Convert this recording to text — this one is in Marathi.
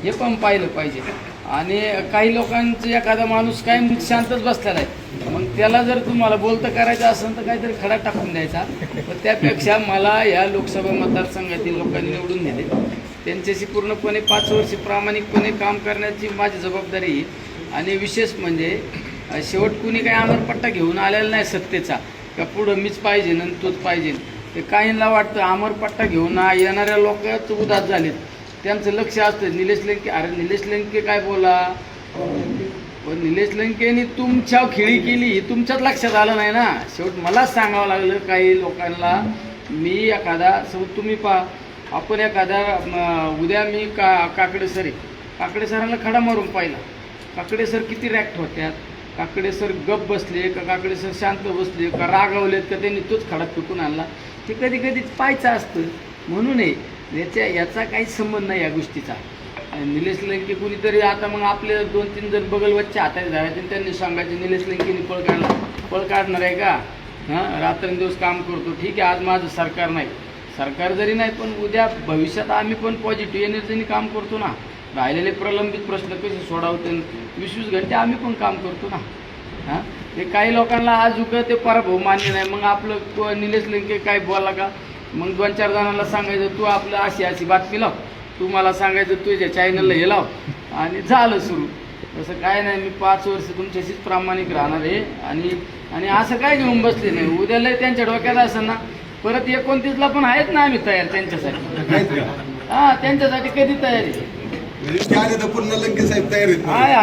हे पण पाहिलं पाहिजे. आणि काही लोकांचं एखादा माणूस काय शांतच बसलेला आहे, मग त्याला जर तुम्हाला बोलतं करायचं असेल तर काहीतरी खडा टाकून द्यायचा. पण त्यापेक्षा मला या लोकसभा मतदारसंघातील लोकांनी निवडून दिले, त्यांच्याशी पूर्णपणे 5 वर्ष प्रामाणिकपणे काम करण्याची माझी जबाबदारी आहे. आणि विशेष म्हणजे शेवट कुणी काही अमरपट्टा घेऊन आलेला नाही सत्तेचा, का पुढं मीच पाहिजे आणि तोच पाहिजे. ते काहींना वाटतं अमरपट्टा घेऊन येणाऱ्या लोकच उदास झालेत, त्यांचं लक्ष असतं निलेश लंके. अरे निलेश लंके काय बोला, पण निलेश लंकेनी तुमच्या खिळी केली हे तुमच्याच लक्षात आलं नाही ना. शेवट मलाच सांगावं लागलं काही लोकांना. मी एखादा तुम्ही पहा, आपण एखादा उद्या मी काकडे सरांना खडा मारून पाहिला. काकडे सर किती रॅक्ट होत्यात, काकडे सर गप बसले का, काकडे सर शांत बसले का, रागावलेत का, त्यांनी तोच खडा फेकून आणला. ते कधी कधी पाहायचं असतं. म्हणून याचा काहीच संबंध नाही या गोष्टीचा. निलेश लंके कुणीतरी आता मग आपले 2-3 जण बगल वच्चे हाताने धरायचे, त्यांनी सांगायचे निलेश लंकेनी पळ काढणार आहे का, हां रात्रंदिवस काम करतो. ठीक आहे, आज माझं सरकार जरी नाही, पण उद्या भविष्यात आम्ही पण पॉझिटिव्ह एनर्जीने काम करतो ना. राहिलेले प्रलंबित प्रश्न कसे सोडवते, 20-20 घंटे आम्ही पण काम करतो ना. हां ते काही लोकांना आज ते पराभव मान्य नाही. मग आपलं निलेश लंके काय बोला का, मग 2-4 जणांना सांगायचं तू आपलं अशी बातमी लाव, तू मला सांगायचं तुझ्या चॅनलला हे लाव, आणि झालं सुरू. तसं काय नाही, मी 5 वर्ष तुमच्याशीच प्रामाणिक राहणार आहे. आणि असं काय घेऊन बसले नाही. उद्याला त्यांच्या डोक्यात असं ना, परत 29ला पण आहेत ना आम्ही तयार त्यांच्यासाठी. हां त्यांच्यासाठी कधी तयारी पूर्ण लंके साहेब तयार आहेत. आहे